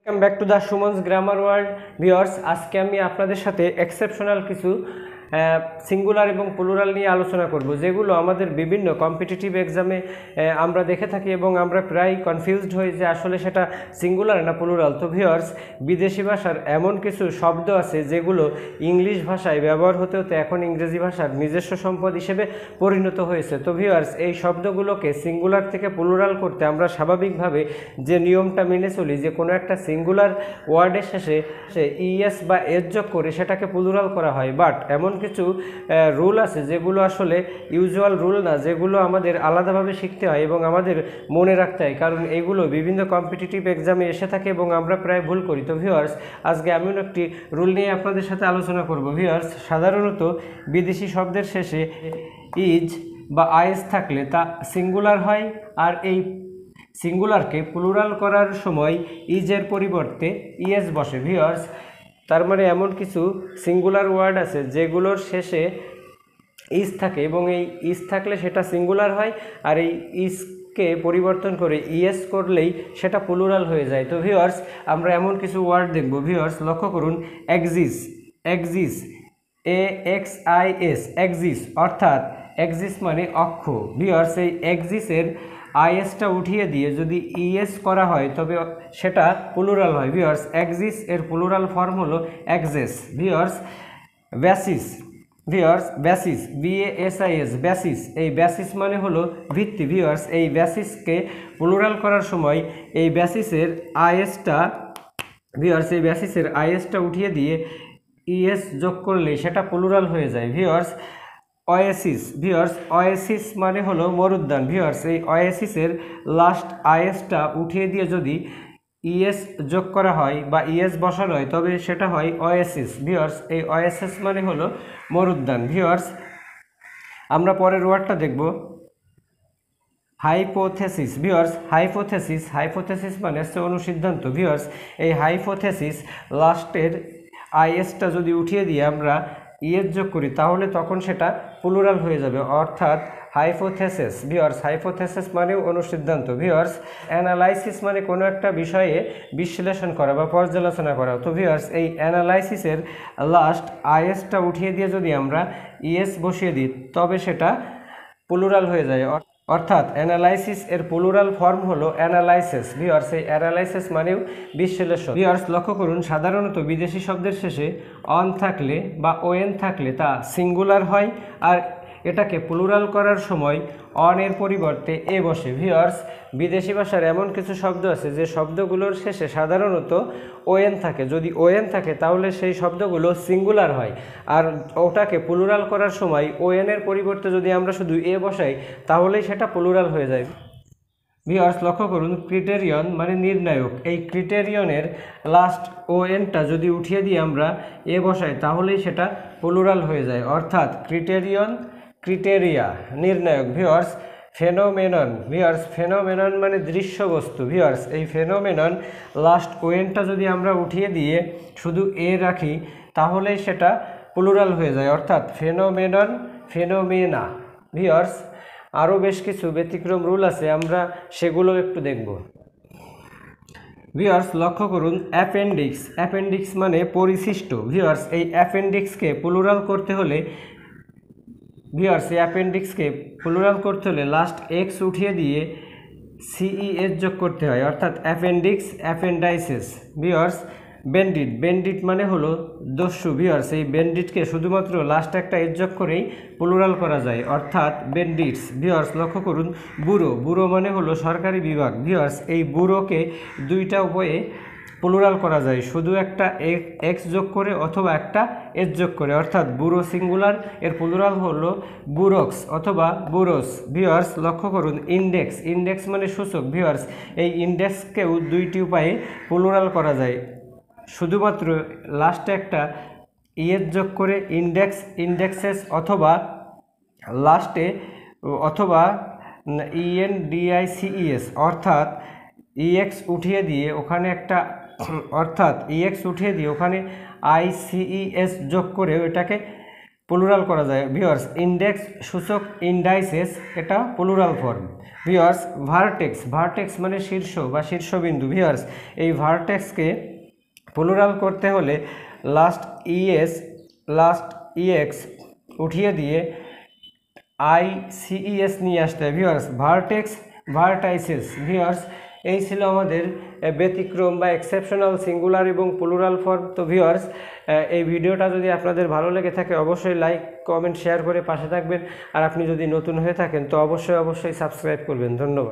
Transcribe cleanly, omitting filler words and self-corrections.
Welcome back to the সুমনস grammar world viewers. আজকে আমি আপনাদের সাথে এক্সেপশনাল কিছু সিঙ্গুলার এবং প্লুরাল নিয়ে আলোচনা করব, যেগুলো আমাদের বিভিন্ন কম্পিটিটিভ এক্সামে আমরা দেখে থাকি এবং আমরা প্রায় কনফিউজড হই যে আসলে সেটা সিঙ্গুলার না প্লুরাল। তো ভিউয়ার্স, বিদেশি ভাষার এমন কিছু শব্দ আছে যেগুলো ইংলিশ ভাষায় ব্যবহার হতে হতে এখন ইংরেজি ভাষার নিজস্ব সম্পদ হিসেবে পরিণত হয়েছে। তো ভিউয়ার্স, এই শব্দগুলোকে সিঙ্গুলার থেকে প্লুরাল করতে আমরা স্বাভাবিকভাবে যে নিয়মটা মেনে চলি, যে কোনো একটা সিঙ্গুলার ওয়ার্ডের শেষে ইএস বা এস যোগ করে সেটাকে প্লুরাল করা হয়। বাট এমন কিছু রুল আছে যেগুলো আসলে ইউজুয়াল রুল না, যেগুলো আমাদের আলাদাভাবে শিখতে হয় এবং আমাদের মনে রাখতে হয়, কারণ এগুলো বিভিন্ন কম্পিটিটিভ এক্সামে এসে থাকে এবং আমরা প্রায় ভুল করি। তো ভিউয়ার্স, আজকে এমন একটি রুল নিয়ে আপনাদের সাথে আলোচনা করব। ভিউয়ার্স, সাধারণত বিদেশি শব্দের শেষে ইজ বা আইএস থাকলে তা সিঙ্গুলার হয়, আর এই সিঙ্গুলারকে প্লুরাল করার সময় ইজের পরিবর্তে ইএস বসে। ভিউয়ার্স, তার মানে এমন কিছু সিঙ্গুলার ওয়ার্ড আছে যেগুলোর শেষে ইজ থাকে এবং এই ইজ থাকলে সেটা সিঙ্গুলার হয়, আর এই ইজকে পরিবর্তন করে ইএস করলেই সেটা প্লুরাল হয়ে যায়। তো ভিউয়ার্স, আমরা এমন কিছু ওয়ার্ড দেখব। ভিউয়ার্স, লক্ষ্য করুন, এক্সিস, এক্সিস, AXIS, এক্সিস অর্থাৎ এক্সিস মানে অক্ষ। ভিউয়ার্স, এই এক্সিসের আইএসটা উঠিয়ে দিয়ে যদি ইএস করা হয় তবে সেটা প্লুরাল হয়। ভিউয়ার্স, এক্সিস এর প্লুরাল ফর্ম হলো axes. Viewers, basis, viewers basis, BASIS, basis, এই বেসিস মানে হলো ভিত্তি। ভিউয়ার্স, এই বেসিসকে প্লুরাল করার সময় এই বেসিসের আইএসটা, ভিউয়ার্স এই বেসিসের আইএসটা উঠিয়ে দিয়ে ইএস যোগ করলে সেটা প্লুরাল হয়ে যায়। ভিউয়ার্স, অয়েসিস, ভিউয়ার্স অয়েসিস মানে হলো মরুদ্যান। ভিউয়ার্স, এই অয়েসিসের লাস্ট আইএসটা উঠিয়ে দিয়ে যদি ইএস যোগ করা হয় বা ইএস বসানো হয় তবে সেটা হয় অয়েসিস। ভিউয়ার্স, এই অয়েসিস মানে হলো মরুদ্যান। ভিউয়ার্স, আমরা পরের ওয়ার্ডটা দেখব, হাইপোথেসিস। ভিউয়ার্স, হাইপোথেসিস, হাইপোথেসিস মানে হচ্ছে অনুসিদ্ধান্ত। ভিউয়ার্স, এই হাইপোথেসিস লাস্টের আইএসটা যদি উঠিয়ে দিয়ে আমরা ইএস যোগ করি তাহলে তখন সেটা প্লুরাল হয়ে যাবে, অর্থাৎ হাইপোথেসিস। ভিউয়ার্স, হাইপোথেসিস মানেও অনুসিদ্ধান্ত। ভিউয়ার্স, অ্যানালাইসিস মানে কোনো একটা বিষয়ে বিশ্লেষণ করা বা পর্যালোচনা করা। তো ভিউয়ার্স, এই অ্যানালাইসিসের লাস্ট আইএসটা উঠিয়ে দিয়ে যদি আমরা ইএস বসিয়ে দিই তবে সেটা প্লুরাল হয়ে যায়, অর্থাৎ অ্যানালাইসিস এর প্লুরাল ফর্ম হলো অ্যানালাইসিস। ভিউয়ার্স, এই অ্যানালাইসিস মানেও বিশ্লেষণ। ভিউয়ার্স, লক্ষ্য করুন, সাধারণত বিদেশি শব্দের শেষে অন থাকলে বা ওয়েন থাকলে তা সিঙ্গুলার হয়, আর এটাকে প্লুরাল করার সময় অনের পরিবর্তে এ বসে। ভিউয়ার্স, বিদেশি ভাষার এমন কিছু শব্দ আছে যে শব্দগুলোর শেষে সাধারণত ওয়েন থাকে। যদি ওয়েন থাকে তাহলে সেই শব্দগুলো সিঙ্গুলার হয়, আর ওটাকে প্লুরাল করার সময় ওয়েনের পরিবর্তে যদি আমরা শুধু এ বসাই তাহলেই সেটা প্লুরাল হয়ে যায়। ভিউয়ার্স, লক্ষ্য করুন, ক্রিটেরিয়ন মানে নির্ণায়ক, এই ক্রিটেরিয়নের লাস্ট ওএনটা যদি উঠিয়ে দিয়ে আমরা এ বসাই তাহলেই সেটা প্লুরাল হয়ে যায়, অর্থাৎ ক্রিটেরিয়ন, ক্রিটেরিয়া, নির্ণায়ক। ভিউয়ার্স, ফেনোমেনন, ভিউয়ার্স ফেনোমেনন মানে দৃশ্যবস্তু। ভিউয়ার্স, এই ফেনোমেনন লাস্ট ওএনটা যদি আমরা উঠিয়ে দিয়ে শুধু এ রাখি তাহলেই সেটা প্লুরাল হয়ে যায়, অর্থাৎ ফেনোমেনন, ফেনোমেনা। ভিউয়ার্স, আরও বেশ কিছু ব্যতিক্রম রুল আছে, আমরা সেগুলো একটু দেখব। ভিউয়ার্স, লক্ষ্য করুন, অ্যাপেন্ডিক্স, অ্যাপেন্ডিক্স মানে পরিশিষ্ট। ভিউয়ার্স, এই অ্যাপেন্ডিক্সকে প্লুরাল করতে হলে, ভিউয়ার্স এই অ্যাপেন্ডিক্সকে প্লুরাল করতে হলে লাস্ট এক্স উঠিয়ে দিয়ে সিইএস যোগ করতে হয়, অর্থাৎ অ্যাপেন্ডিক্স, অ্যাপেন্ডাইসিস। ভিউয়ার্স, বেন্ডিট, বেন্ডিট মানে হলো দস্যু। ভিউয়ার্স, এই বেন্ডিটকে শুধুমাত্র লাস্ট একটা এজ যোগ করেই প্লুরাল করা যায়, অর্থাৎ বেন্ডিটস। ভিউয়ার্স, লক্ষ্য করুন, ব্যুরো, ব্যুরো মানে হলো সরকারি বিভাগ। ভিউয়ার্স, এই ব্যুরোকে দুইটা উপায়ে প্লুরাল করা যায়, শুধু একটা এক্স যোগ করে অথবা একটা এস যোগ করে, অর্থাৎ ব্যুরো সিঙ্গুলার, এর প্লুরাল হলো ব্যুরোক্স অথবা ব্যুরোস। ভিউয়ার্স, লক্ষ্য করুন, ইন্ডেক্স, ইন্ডেক্স মানে সূচক। ভিউয়ার্স, এই ইন্ডেক্সকেও দুইটি উপায়ে প্লুরাল করা যায়, শুধুমাত্র লাস্টে একটা ইএস যোগ করে ইন্ডেক্স, ইন্ডেক্সেস, অথবা লাস্টে অথবা ENDICES, অর্থাৎ ইএক্স উঠিয়ে দিয়ে ওখানে একটা, অর্থাৎ ইএক্স উঠিয়ে দিয়ে ওখানে ICES যোগ করে ওটাকে প্লুরাল করা যায় ভিউয়ার্স। ইন্ডেক্স সূচক ইন্ডাইসেস এটা plural form viewers. Vertex, vertex মানে শীর্ষ বা শীর্ষবিন্দু ভিউয়ার্স। এই ভার্টেক্সকে প্লুরাল করতে হলে লাস্ট ইএক্স উঠিয়ে দিয়ে ICES নিয়ে আসতে হয় ভিউয়ার্স। Vertex, ভার্টাইসেস viewers. এই ছিল আমাদের ব্যতিক্রম বা এক্সেপশনাল সিঙ্গুলার এবং প্লুরাল ফর্ম। তো ভিউয়ার্স, এই ভিডিওটা যদি আপনাদের ভালো লেগে থাকে অবশ্যই লাইক কমেন্ট শেয়ার করে পাশে থাকবেন। আর আপনি যদি নতুন হয়ে থাকেন তো অবশ্যই সাবস্ক্রাইব করবেন। ধন্যবাদ।